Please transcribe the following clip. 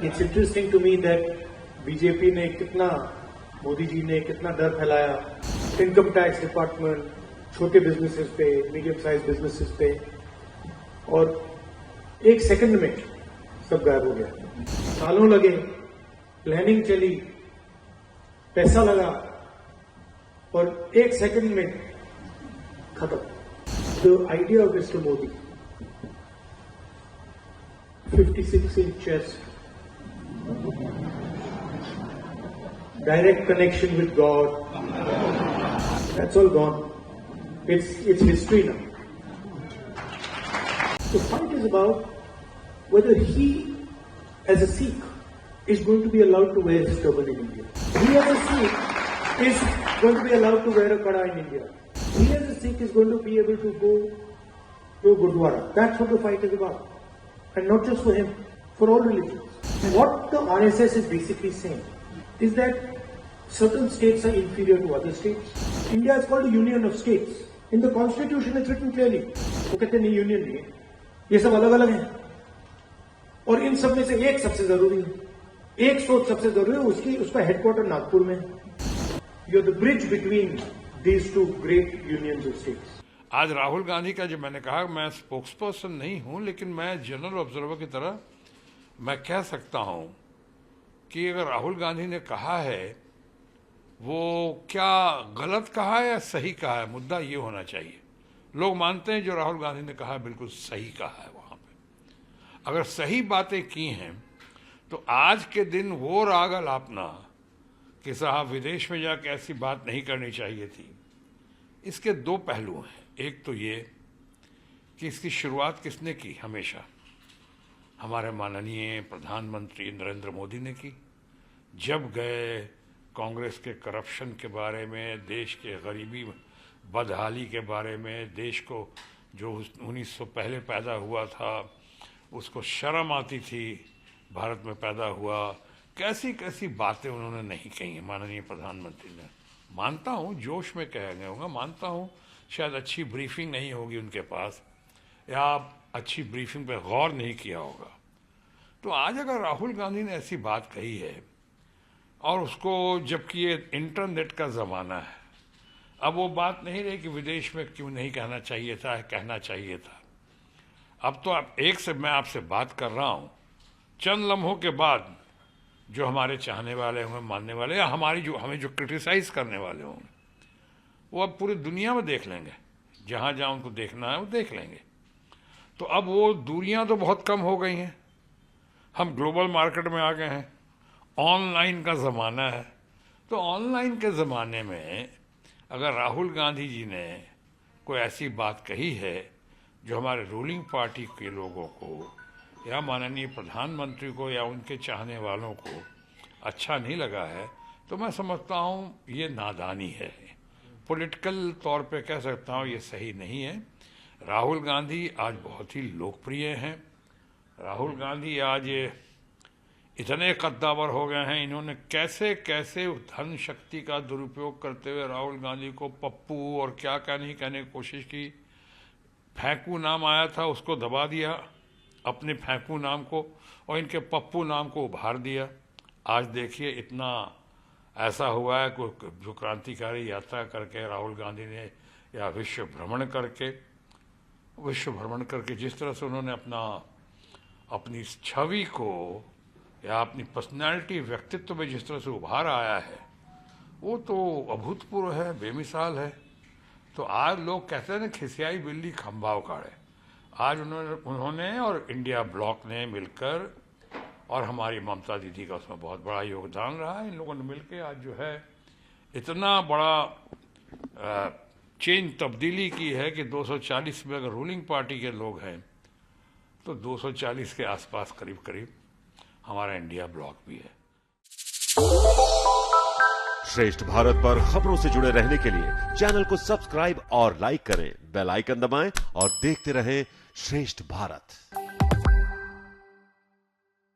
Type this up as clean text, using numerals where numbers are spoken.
It's interesting to me that BJP ने कितना, मोदी जी ने कितना डर फैलाया इनकम टैक्स डिपार्टमेंट, छोटे बिजनेसेस पे, मीडियम साइज बिजनेसेस पे, और एक सेकंड में सब गायब हो गया। सालों लगे, प्लानिंग चली, पैसा लगा, और एक सेकंड में खत्म। The idea of mister Modi, 56 inch chest, direct connection with God, that's all gone. It's history now. The fight is about whether he, as a Sikh, is going to be allowed to wear his turban in India. He, as a Sikh, is going to be allowed to wear a kada in India. He, as a Sikh, is going to be able to go to Gurdwara. That's what the fight is about. And not just for him, for all religions. What the RSS is basically saying is that certain states are inferior to other states. India is called a union of states. In the constitution it's written clearly. वो कहते नहीं, union नहीं है, ये सब अलग अलग हैं, और इन सब में से एक सबसे जरूरी है, एक सोच सबसे जरूरी है, उसका हेडक्वार्टर नागपुर में है। You are the bridge between these two great unions of states. आज राहुल गांधी का, जो मैंने कहा, मैं स्पोक्स पर्सन नहीं हूं, लेकिन मैं जनरल ऑब्जर्वर की तरह मैं कह सकता हूं कि अगर राहुल गांधी ने कहा है, वो क्या गलत कहा है या सही कहा है, मुद्दा ये होना चाहिए। लोग मानते हैं जो राहुल गांधी ने कहा है बिल्कुल सही कहा है। वहां पे अगर सही बातें की हैं तो आज के दिन वो राग अलापना कि साहब विदेश में जाकर ऐसी बात नहीं करनी चाहिए थी, इसके दो पहलू हैं। एक तो ये कि इसकी शुरुआत किसने की, हमेशा हमारे माननीय प्रधानमंत्री नरेंद्र मोदी ने की। जब गए कांग्रेस के करप्शन के बारे में, देश के गरीबी बदहाली के बारे में, देश को जो 1900 पहले पैदा हुआ था उसको शर्म आती थी भारत में पैदा हुआ, कैसी कैसी बातें उन्होंने नहीं कही हैं माननीय प्रधानमंत्री ने। मानता हूँ जोश में कह गए होगा, मानता हूँ शायद अच्छी ब्रीफिंग नहीं होगी उनके पास, या अच्छी ब्रीफिंग पे गौर नहीं किया होगा। तो आज अगर राहुल गांधी ने ऐसी बात कही है, और उसको, जबकि ये इंटरनेट का ज़माना है, अब वो बात नहीं रही कि विदेश में क्यों नहीं कहना चाहिए था, कहना चाहिए था। अब तो आप मैं आपसे बात कर रहा हूँ, चंद लम्हों के बाद जो हमारे चाहने वाले होंगे, मानने वाले, या हमें जो क्रिटिसाइज करने वाले होंगे, वो अब पूरी दुनिया में देख लेंगे, जहाँ जहाँ उनको देखना है वो देख लेंगे। तो अब वो दूरियाँ तो बहुत कम हो गई हैं, हम ग्लोबल मार्केट में आ गए हैं, ऑनलाइन का ज़माना है। तो ऑनलाइन के ज़माने में अगर राहुल गांधी जी ने कोई ऐसी बात कही है जो हमारे रूलिंग पार्टी के लोगों को, या माननीय प्रधानमंत्री को, या उनके चाहने वालों को अच्छा नहीं लगा है, तो मैं समझता हूँ ये नादानी है। पॉलिटिकल तौर पे कह सकता हूँ ये सही नहीं है। राहुल गांधी आज बहुत ही लोकप्रिय हैं। राहुल गांधी आज इतने कद्दावर हो गए हैं, इन्होंने कैसे कैसे धन शक्ति का दुरुपयोग करते हुए राहुल गांधी को पप्पू और क्या क्या नहीं कहने की कोशिश की। फेंकू नाम आया था, उसको दबा दिया, अपने फेंकू नाम को, और इनके पप्पू नाम को उभार दिया। आज देखिए इतना ऐसा हुआ है कि जो क्रांतिकारी यात्रा करके राहुल गांधी ने, या विश्व भ्रमण करके जिस तरह से उन्होंने अपनी छवि को, या अपनी पर्सनैलिटी, व्यक्तित्व में जिस तरह से उभार आया है, वो तो अभूतपूर्व है, बेमिसाल है। तो आज लोग कहते हैं ना, खिसियाई बिल्ली खंभा उखाड़े। आज उन्होंने और इंडिया ब्लॉक ने मिलकर, और हमारी ममता दीदी का उसमें बहुत बड़ा योगदान रहा है, इन लोगों ने मिलकर आज जो है इतना बड़ा चेंज, तब्दीली की है कि 240 में अगर रूलिंग पार्टी के लोग हैं तो 240 के आसपास करीब करीब हमारा इंडिया ब्लॉक भी है। श्रेष्ठ भारत पर खबरों से जुड़े रहने के लिए चैनल को सब्सक्राइब और लाइक करें, बेल आइकन दबाएं और देखते रहें श्रेष्ठ भारत।